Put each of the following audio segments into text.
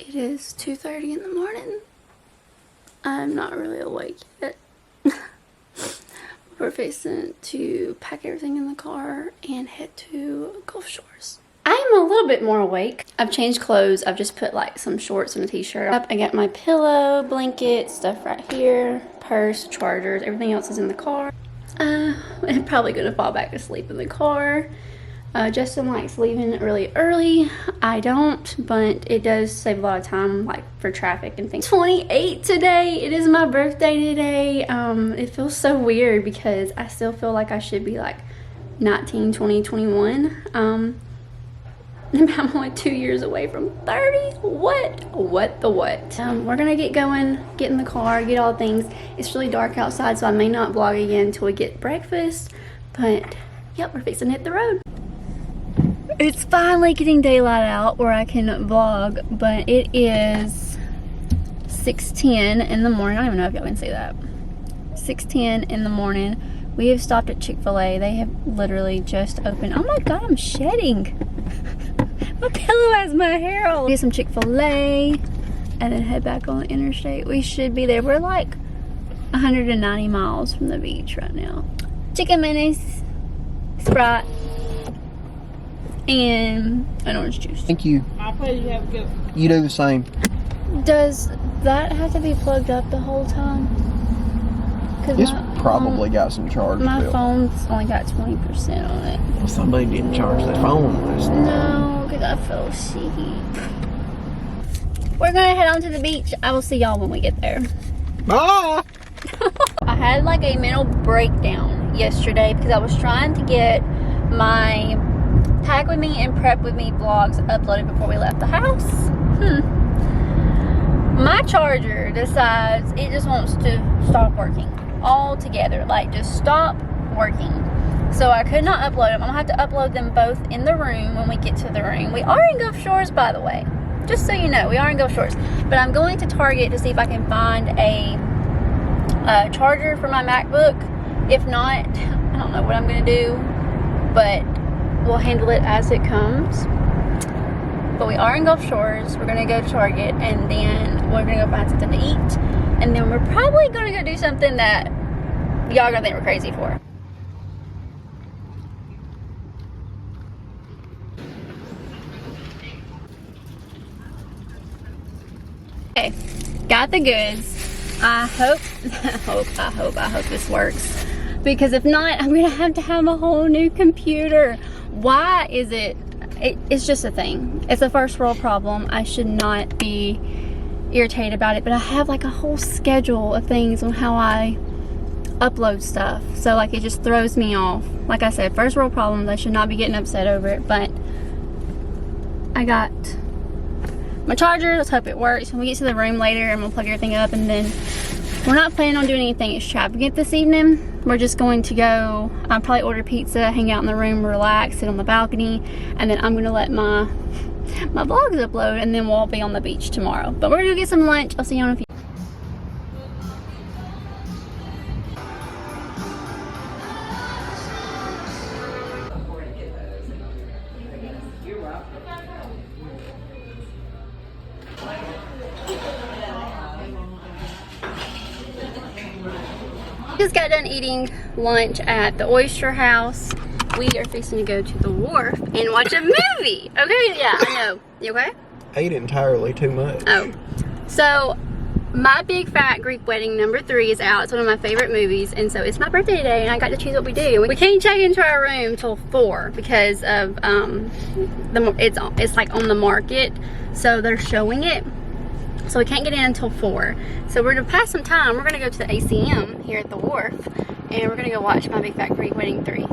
It is 2:30 in the morning. I'm not really awake yet. We're facing to pack everything in the car and head to Gulf Shores. I'm a little bit more awake. I've changed clothes. I've just put like some shorts and a t-shirt up. I got my pillow, blanket, stuff right here, purse, chargers, everything else is in the car. I'm probably gonna fall back to sleep in the car. Justin likes leaving really early. I don't, but it does save a lot of time, like for traffic and things. 28 today. It is my birthday today. It feels so weird because I still feel like I should be like 19, 20, 21. I'm only 2 years away from 30. What the what? We're gonna get going, get in the car, get all the things. It's really dark outside, so I may not vlog again until we get breakfast. But yep, we're fixing to hit the road. It's finally getting daylight out where I can vlog, but it is 6:10 in the morning. I don't even know if y'all can see that. 6:10 in the morning. We have stopped at Chick-fil-A. They have literally just opened. Oh my god, I'm shedding. My pillow has my hair all. Get some Chick-fil-A and then head back on the interstate. We should be there. We're like 190 miles from the beach right now. Chicken minis, Sprite, and an orange juice. Thank you. I'll pay you. Have a good one. You do the same. Does that have to be plugged up the whole time? It's probably got some charge. My built. phone's only got 20% on it. Well, somebody didn't charge their phone. No, because I fell asleep. We're gonna head on to the beach. I will see y'all when we get there. Bye! I had like a mental breakdown yesterday because I was trying to get my pack with me and prep with me vlogs uploaded before we left the house. My charger decides it just wants to stop working altogether, like just stop working. So I could not upload them. I'm gonna have to upload them both in the room when we get to the room. We are in Gulf Shores, by the way, just so you know, we are in Gulf Shores. But I'm going to Target to see if I can find a charger for my MacBook. If not, I don't know what I'm gonna do, but we'll handle it as it comes. But we are in Gulf Shores. We're gonna go to Target and then we're gonna go find something to eat. And then we're probably gonna go do something that y'all are gonna think we're crazy for. Okay, got the goods. I hope this works. Because if not, I'm gonna have to have a whole new computer. Why is it? It's just a thing. It's a first world problem. I should not be irritated about it, but I have like a whole schedule of things on how I upload stuff. So like it just throws me off. Like I said, first world problems. I should not be getting upset over it, but I got my charger. Let's hope it works. When we get to the room later, I'm gonna plug everything up, and then we're not planning on doing anything extravagant this evening. We're just going to go, I'll probably order pizza, hang out in the room, relax, sit on the balcony, and then I'm gonna let my vlogs upload, and then we'll all be on the beach tomorrow. But we're gonna get some lunch. I'll see you in a few. Just got done eating lunch at the Oyster House. We are fixing to go to the wharf and watch a movie. Okay, yeah, I know. You okay? I ate entirely too much. Oh, so My Big Fat Greek Wedding #3 is out. It's one of my favorite movies, and so it's my birthday today, and I got to choose what we do. We can't check into our room till 4 because of it's like on the market, so they're showing it. So we can't get in until 4. So we're gonna pass some time. We're gonna go to the ACM here at the wharf, and we're gonna go watch My Big Fat Greek Wedding 3.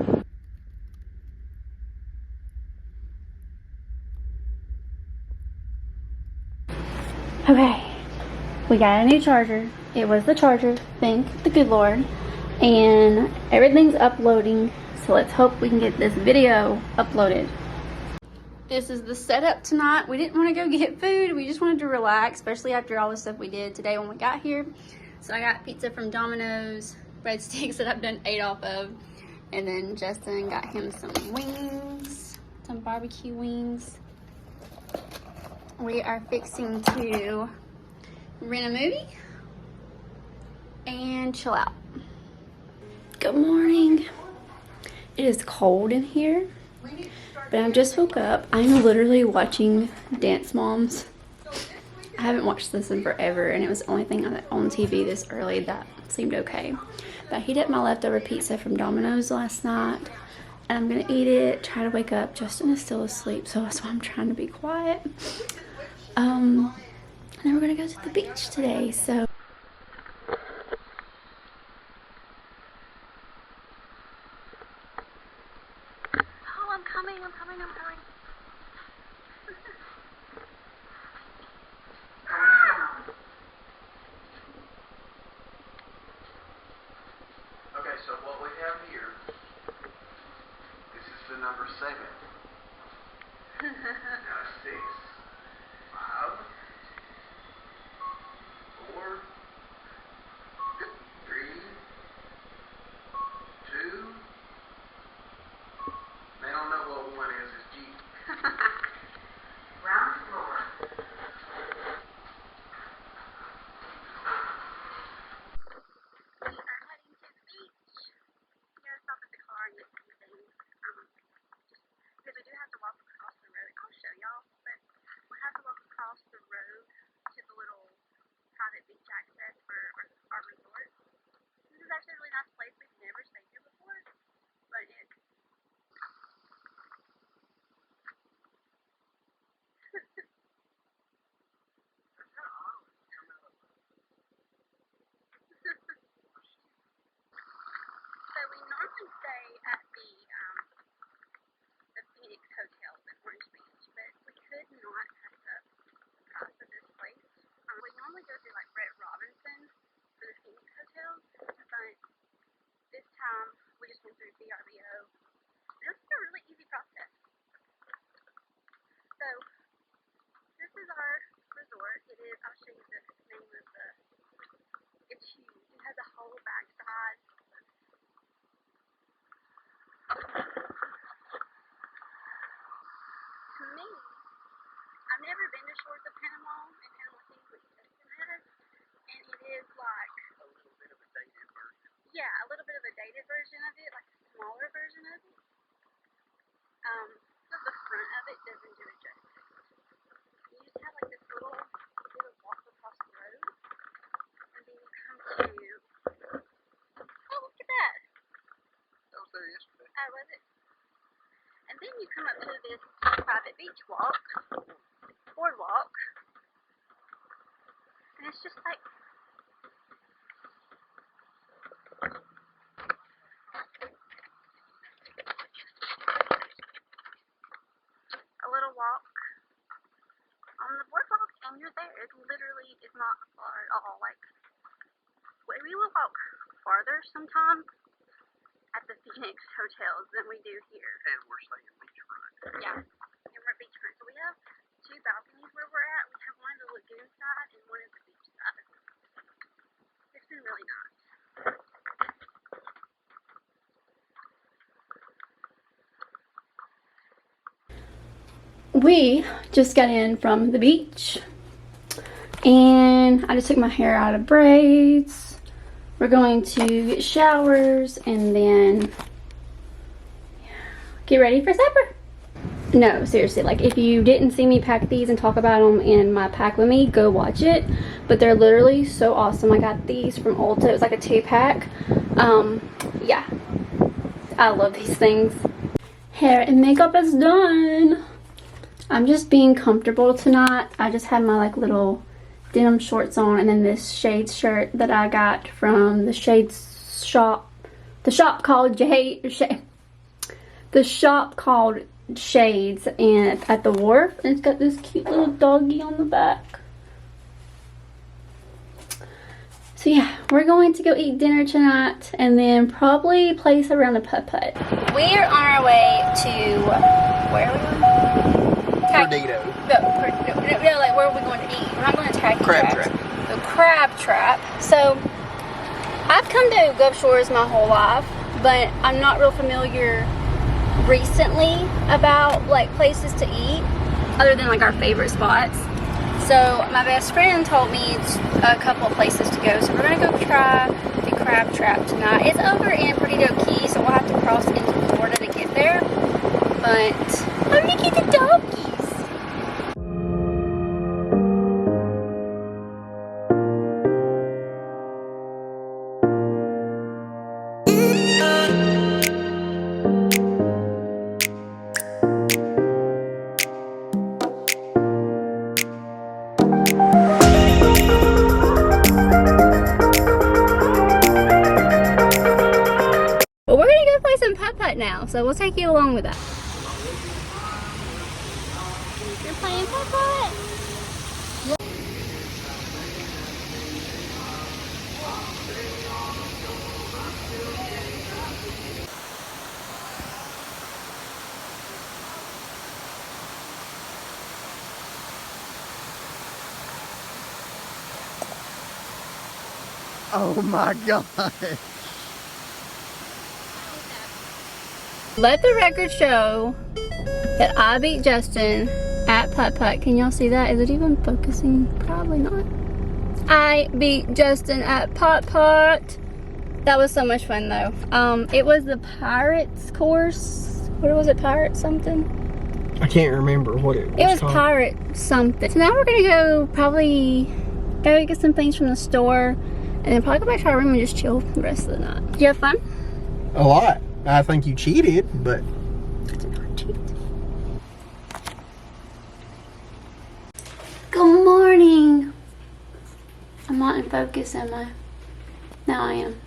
Okay, we got a new charger. It was the charger, thank the good Lord. And everything's uploading, so let's hope we can get this video uploaded. This is the setup tonight. We didn't want to go get food. We just wanted to relax, especially after all the stuff we did today when we got here. So I got pizza from Domino's, breadsticks that I've done 8 off of. And then Justin got him some wings, some barbecue wings. We are fixing to rent a movie and chill out. Good morning. It is cold in here, but I just woke up. I'm literally watching Dance Moms. I haven't watched this in forever, and it was the only thing on TV this early that seemed okay. But I heated up my leftover pizza from Domino's last night, and I'm gonna eat it, try to wake up. Justin is still asleep, so that's why I'm trying to be quiet. And then we're gonna go to the beach today, so. Oh, I'm coming. Okay, so what we have here, this is the number 7. Now 6, 5, 4, 3, 2. They don't know what 1 is. It's G. Ground floor. Because we do have to walk across the road. I'll show y'all, but we have to walk across the road to the little private beach access for our resort. This is actually a really nice place. We've never stayed here before, but it's so we normally stay at the Phoenix hotels in Orange Beach, but we could not pass up the price of this place. We normally go through like Brett Robinson for the Phoenix hotels, but this time we just went through VRBO. And it was a really easy process. So this is our resort. It is, I'll show you the name of it's huge. It has a whole backside. To me, I've never been to Shores of Panama and Panama City, which Justin has, and it is like A little bit of a dated version. Yeah, a little bit of a dated version of it, like a smaller version of it. So the front of it doesn't do it justice. You just have like this little walk across the road, and then you come to. Oh, look at that! That was there yesterday. Oh, was it? And then you come up to this private beach boardwalk, and it's just like a little walk on the boardwalk, and you're there. It literally is not far at all. Like, we will walk farther sometimes at the Phoenix hotels than we do here. And we're staying beachfront. Yeah, and we're beachfront. So we have 2 balconies where we're at. We have one at the lagoon side and one at the beach side. It's been really nice. We just got in from the beach, and I just took my hair out of braids. We're going to get showers and then get ready for supper. No, seriously, like if you didn't see me pack these and talk about them in my pack with me, go watch it. But they're literally so awesome. I got these from Ulta. It was like a 2-pack. Yeah, I love these things. Hair and makeup is done. I'm just being comfortable tonight. I just have my like little denim shorts on, and then this Shades shirt that I got from the Shades shop. The shop called Shades and at the wharf, and it's got this cute little doggy on the back. So yeah, we're going to go eat dinner tonight and then probably play around a putt-putt. We're on our way to, where are we going? Perdido. No, like where are we going to eat? We're not going to Tacky Crab Trap. Trap. The Crab Trap. So I've come to Gulf Shores my whole life, but I'm not real familiar recently about like places to eat other than like our favorite spots. So my best friend told me a couple of places to go. So we're gonna go try the crab trap tonight. It's over in Perdido Key, so we'll have to cross into Florida to get there. But I'm gonna get the doggies. But we're gonna go play some putt-putt now, so we'll take you along with that. You're playing putt-putt? Oh my God. Let the record show that I beat Justin at putt-putt. Can y'all see that? Is it even focusing? Probably not. I beat Justin at putt-putt. That was so much fun though. It was the Pirates course. What was it? Pirate something? I can't remember what it was. It was called. Pirate something. So now we're gonna go probably go get some things from the store and then probably go back to our room and just chill the rest of the night. Did you have fun? A lot. I think you cheated, but I did not cheat. Good morning. I'm not in focus, am I? Now I am.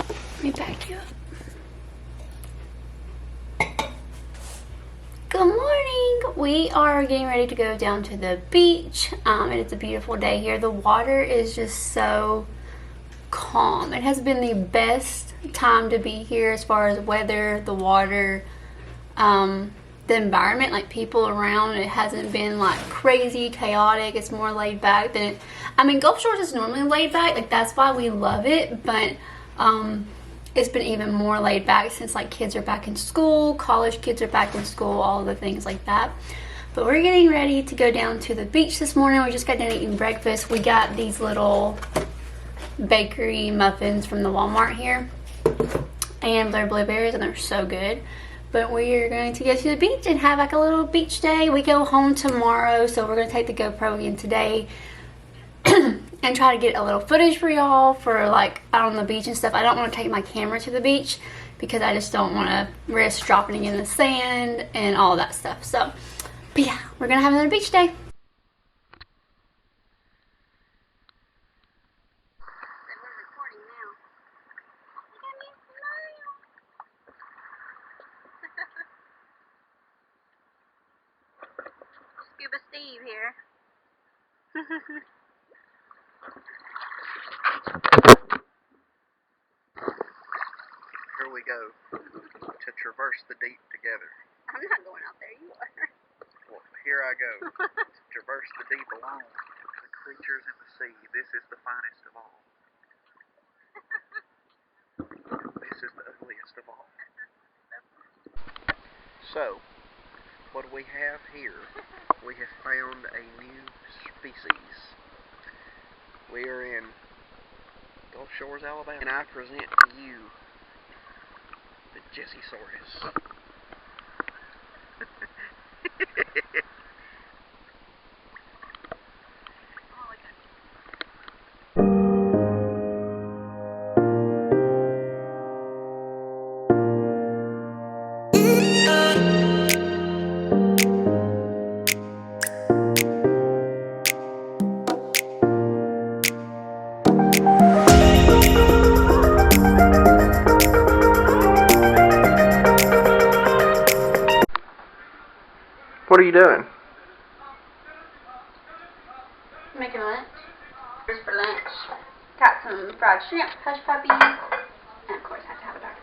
Let me back you up. Good morning. We are getting ready to go down to the beach, and it's a beautiful day here. The water is just so calm. It has been the best time to be here as far as weather, the water, the environment, like people around. It hasn't been like crazy chaotic. It's more laid back than it. I mean, Gulf Shores is normally laid back, like that's why we love it, but it's been even more laid back since like kids are back in school, college kids are back in school, all of the things like that. But we're getting ready to go down to the beach this morning. We just got done eating breakfast. We got these little bakery muffins from the Walmart here, and they're blueberries and they're so good. But we are going to go to the beach and have like a little beach day. We go home tomorrow, so we're going to take the GoPro again today and try to get a little footage for y'all for like out on the beach and stuff. I don't want to take my camera to the beach because I just don't want to risk dropping it in the sand and all that stuff. So, but yeah, we're going to have another beach day. Scuba Steve here. here we go to traverse the deep together. I'm not going out there, you are. Well, here I go to traverse the deep alone. The creatures in the sea. This is the finest of all. This is the ugliest of all. So, what we have here, we have found a new species. We are in Gulf Shores, Alabama, and I present to you the Jessesaurus. What are you doing? Making lunch. Here's for lunch. Got some fried shrimp, hush puppies, and of course I have to have a Dr.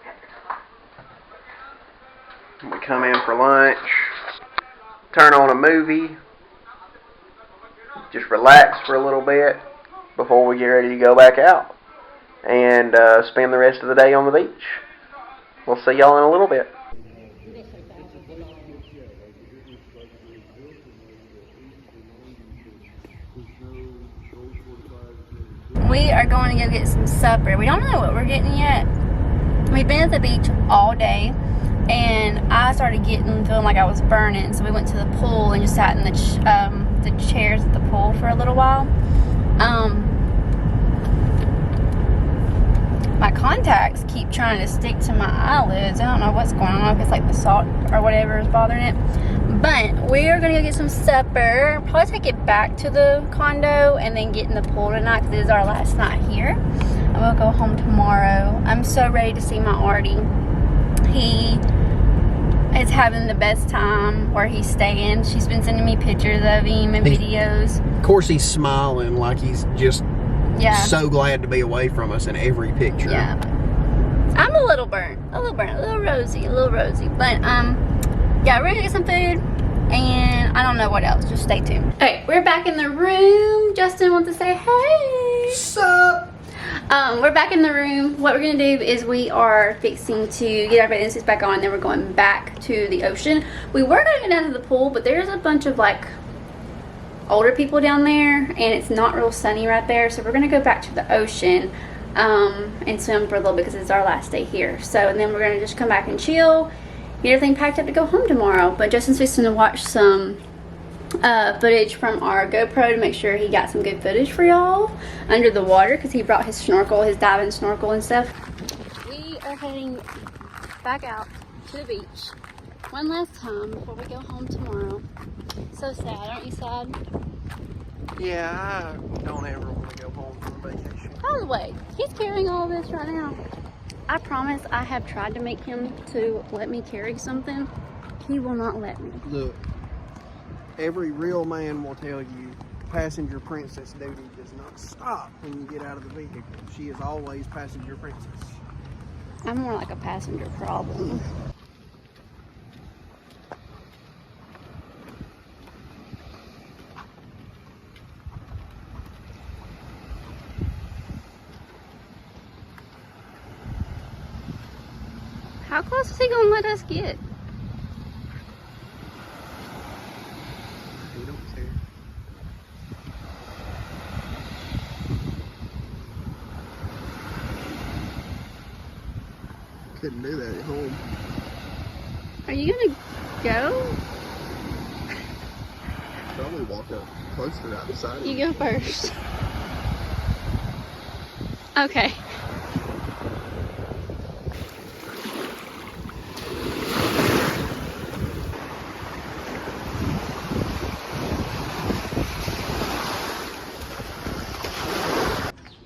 Pepper. We come in for lunch, turn on a movie, just relax for a little bit before we get ready to go back out and spend the rest of the day on the beach. We'll see y'all in a little bit. are going to go get some supper. We don't know what we're getting yet. We've been at the beach all day, and I started feeling like I was burning, so we went to the pool and just sat in the chairs at the pool for a little while. My contacts keep trying to stick to my eyelids. I don't know what's going on, if it's like the salt or whatever is bothering it. But we are gonna go get some supper, probably take it back to the condo and then get in the pool tonight because this is our last night here. And we'll go home tomorrow. I'm so ready to see my Artie. He is having the best time where he's staying. She's been sending me pictures of him and videos. Of course, he's smiling like he's just so glad to be away from us in every picture. Yeah. I'm a little burnt, a little rosy. But yeah, we're gonna get some food and I don't know what else. Just stay tuned. Okay, we're back in the room. Justin wants to say hey. Sup? We're back in the room. What we're gonna do is we are fixing to get our bathing suits back on, and then we're going back to the ocean. We were gonna go down to the pool, but there's a bunch of like older people down there and it's not real sunny right there, so we're gonna go back to the ocean and swim for a little bit because it's our last day here. So, and then we're gonna just come back and chill, get everything packed up to go home tomorrow. But Justin's fixing to watch some footage from our GoPro to make sure he got some good footage for y'all under the water because he brought his snorkel, his diving snorkel and stuff. We are heading back out to the beach one last time before we go home tomorrow. So sad, aren't you sad? Yeah, I don't ever want to go home from vacation. By the way, he's carrying all this right now. I promise I have tried to make him to let me carry something. He will not let me. Look, every real man will tell you passenger princess duty does not stop when you get out of the vehicle. She is always passenger princess. I'm more like a passenger problem. How close is he gonna let us get? He don't care. Couldn't do that at home. Are you gonna go? Probably walk up closer right beside You go first. Okay.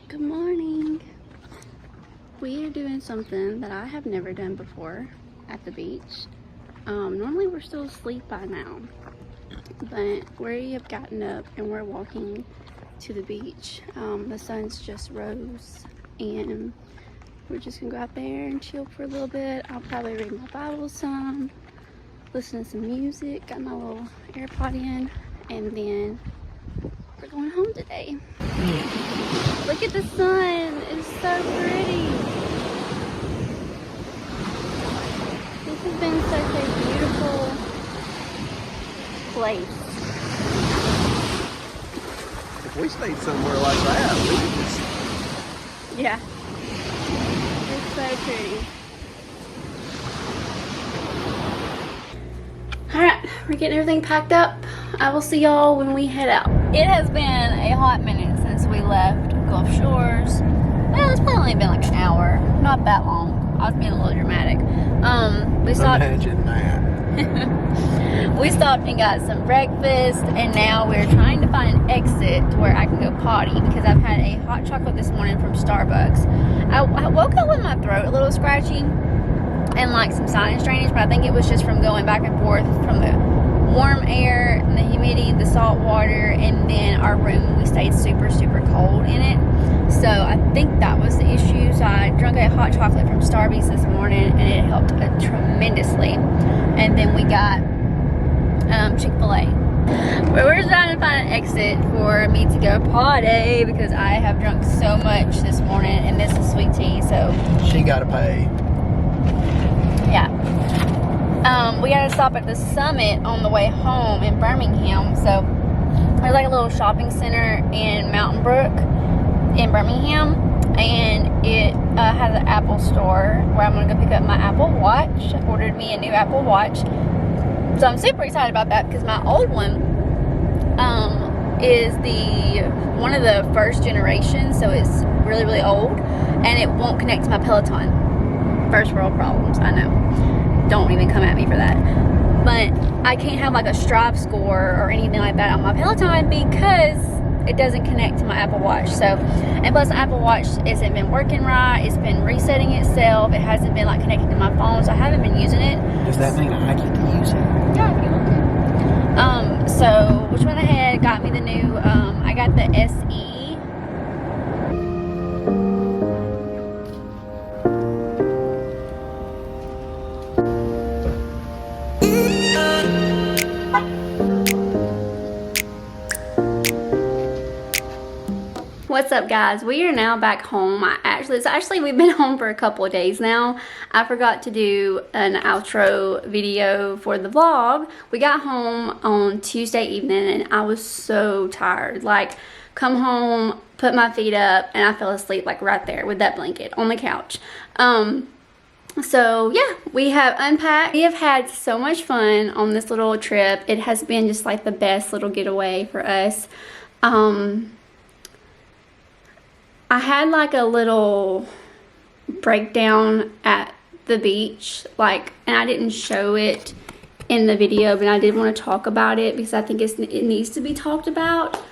Good morning. We are doing something that I have never done before at the beach. Normally we're still asleep by now, but we have gotten up and we're walking to the beach. The sun's just rose and we're just gonna go out there and chill for a little bit. I'll probably read my Bible some, listen to some music, got my little AirPod in, and then we're going home today. Look at the sun, it's so pretty. This has been such a beautiful place. If we stayed somewhere like that, we could just... Yeah. It's so pretty. Alright, we're getting everything packed up. I will see y'all when we head out. It has been a hot minute since we left Gulf Shores. Well, it's probably only been like an hour. Not that long. I was being a little dramatic. We stopped. Imagine that. We stopped and got some breakfast, and now we're trying to find an exit to where I can go potty because I've had a hot chocolate this morning from Starbucks. I woke up with my throat a little scratchy and like some sinus drainage, but I think it was just from going back and forth from the warm air and the humidity, the salt water, and then our room, we stayed super cold in it. So I think that was the issue. So I drank a hot chocolate from Starbucks this morning and it helped tremendously. And then we got Chick-fil-A. But we're trying to find an exit for me to go potty because I have drunk so much this morning, and this is sweet tea, so She gotta pay. yeah. We gotta stop at the Summit on the way home in Birmingham. So there's like a little shopping center in Mountain Brook, in Birmingham, and it has an Apple store where I'm gonna go pick up my Apple Watch. I ordered me a new Apple Watch, so I'm super excited about that because my old one is one of the first generation, so it's really, really old, and it won't connect to my Peloton. First world problems, I know. Don't even come at me for that. But I can't have like a Strive score or anything like that on my Peloton because it doesn't connect to my Apple Watch. So, and plus the Apple Watch isn't been working right. It's been resetting itself. It hasn't been like connected to my phone, so I haven't been using it. Does that mean I get to use it? Yeah, if you want to. So which went ahead, got me the new, I got the SE. What's up, guys? We are now back home. We've been home for a couple of days now. I forgot to do an outro video for the vlog. We got home on Tuesday evening and I was so tired. Like, come home, put my feet up, and I fell asleep like right there with that blanket on the couch. So yeah, we have unpacked. We have had so much fun on this little trip. It has been just like the best little getaway for us. I had like a little breakdown at the beach, like, and I didn't show it in the video, but I did want to talk about it because I think it needs to be talked about.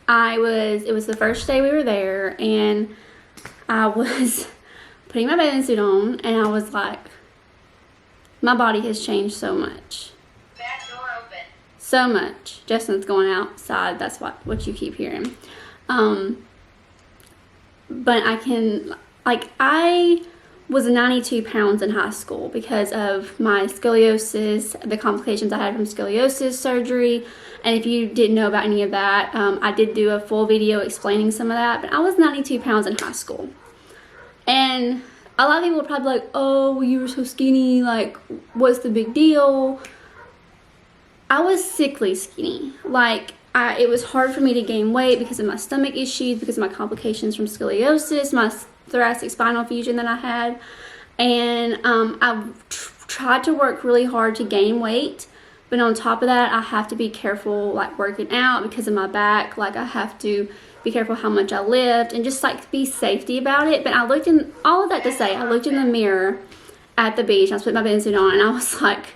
It was the first day we were there, and I was putting my bathing suit on, and I was like, my body has changed so much. Back door open. So much. Justin's going outside. That's what you keep hearing. But I was 92 pounds in high school because of my scoliosis, the complications I had from scoliosis surgery. And if you didn't know about any of that, I did do a full video explaining some of that, but I was 92 pounds in high school. And a lot of people were probably like, oh, you were so skinny, like, what's the big deal? I was sickly skinny. Like, it was hard for me to gain weight because of my stomach issues, because of my complications from scoliosis, my thoracic spinal fusion that I had. And I tried to work really hard to gain weight. But on top of that, I have to be careful, like, working out because of my back. Like, I have to be careful how much I lift and just, like, be safety about it. But I looked in, all of that to say, I looked in the mirror at the beach. I put my bathing suit on, and I was like,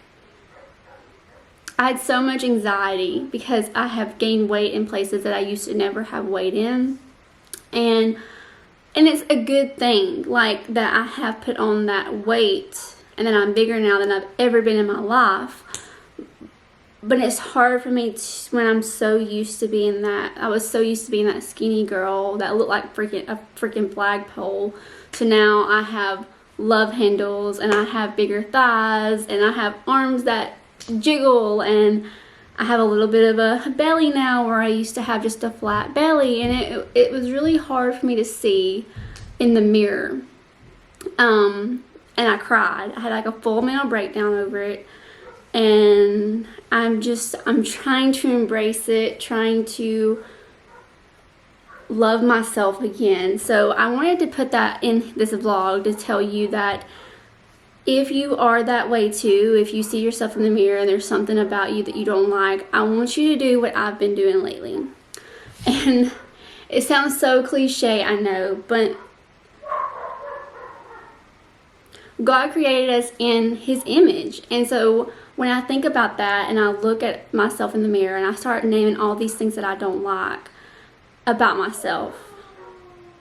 I had so much anxiety because I have gained weight in places that I used to never have weight in. And it's a good thing, like, that I have put on that weight and that I'm bigger now than I've ever been in my life. But it's hard for me when I'm so used to being that. I was so used to being that skinny girl that looked like a freaking flagpole, to now I have love handles and I have bigger thighs and I have arms that jiggle, and I have a little bit of a belly now where I used to have just a flat belly, and it was really hard for me to see in the mirror. And I cried. I had like a full mental breakdown over it, and I'm trying to embrace it, trying to love myself again. So I wanted to put that in this vlog to tell you that if you are that way too, if you see yourself in the mirror and there's something about you that you don't like, I want you to do what I've been doing lately. And it sounds so cliche, I know, but God created us in His image. And so when I think about that and I look at myself in the mirror and I start naming all these things that I don't like about myself,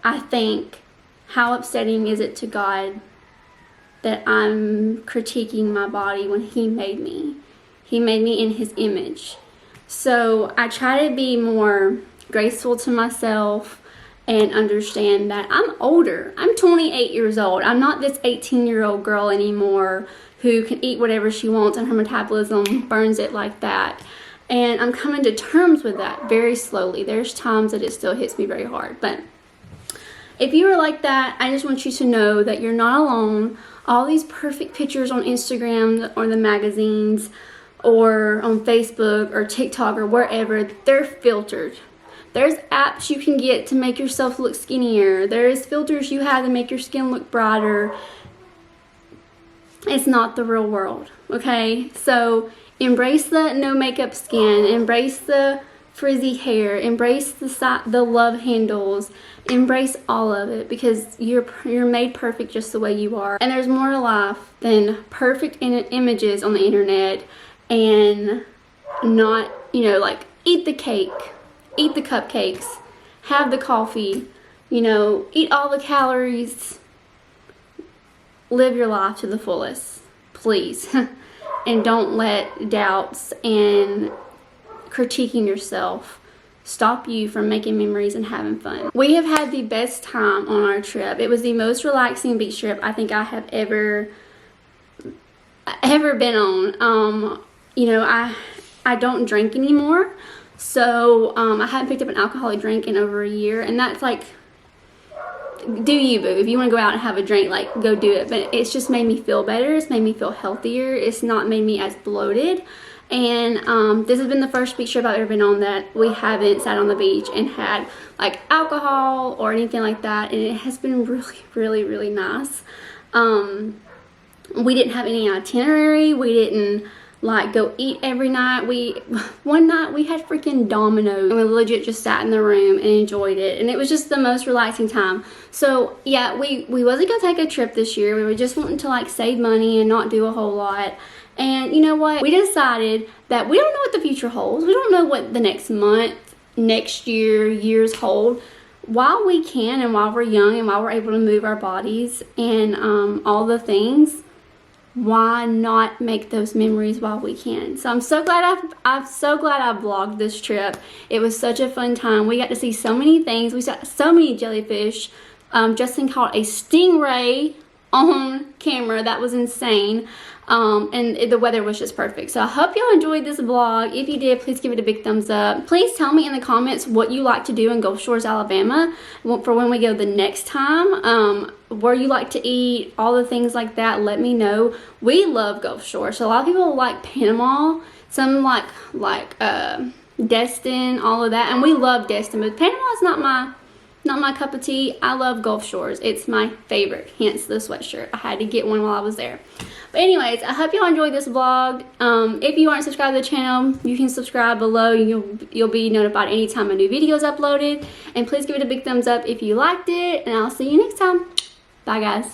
I think, how upsetting is it to God that I'm critiquing my body when He made me. He made me in His image. So I try to be more graceful to myself and understand that I'm older. I'm 28 years old. I'm not this 18-year-old girl anymore who can eat whatever she wants and her metabolism burns it like that. And I'm coming to terms with that very slowly. There's times that it still hits me very hard. But if you are like that, I just want you to know that you're not alone. All these perfect pictures on Instagram or the magazines or on Facebook or TikTok or wherever, they're filtered. There's apps you can get to make yourself look skinnier. There's filters you have to make your skin look brighter. It's not the real world, okay? So embrace the no makeup skin, embrace the frizzy hair, embrace the love handles, embrace all of it, because you're made perfect just the way you are. And there's more to life than perfect images on the internet and not, you know, like eat the cake, eat the cupcakes, have the coffee, you know, eat all the calories, live your life to the fullest, please. And don't let doubts and critiquing yourself stop you from making memories and having fun. We have had the best time on our trip. It was the most relaxing beach trip I think I have ever been on. You know, I don't drink anymore, so I haven't picked up an alcoholic drink in over a year, and that's like, do you, boo. If you want to go out and have a drink, like, go do it. But it's just made me feel better. It's made me feel healthier. It's not made me as bloated. And this has been the first beach trip I've ever been on that we haven't sat on the beach and had like alcohol or anything like that. And it has been really, really, really nice. We didn't have any itinerary. We didn't like go eat every night. One night we had freaking Domino's and we legit just sat in the room and enjoyed it, and it was just the most relaxing time. So yeah, we wasn't gonna take a trip this year. We were just wanting to like save money and not do a whole lot. And you know what, we decided that we don't know what the future holds. We don't know what the next month, next year, years hold. While we can, and while we're young, and while we're able to move our bodies and all the things, why not make those memories while we can? So I'm so glad I vlogged this trip. It was such a fun time. We got to see so many things. We saw so many jellyfish. Justin caught a stingray on camera. That was insane. And the weather was just perfect. So I hope y'all enjoyed this vlog. If you did, please give it a big thumbs up. Please tell me in the comments what you like to do in Gulf Shores, Alabama for when we go the next time. Where you like to eat, all the things like that, let me know. We love Gulf Shores. So a lot of people like Panama, some like Destin, all of that, and we love Destin, but Panama is not my cup of tea. I love Gulf Shores. It's my favorite, hence the sweatshirt. I had to get one while I was there. But anyways, I hope y'all enjoyed this vlog. If you aren't subscribed to the channel, you can subscribe below. You'll be notified anytime a new video is uploaded. And please give it a big thumbs up if you liked it. And I'll see you next time. Bye, guys.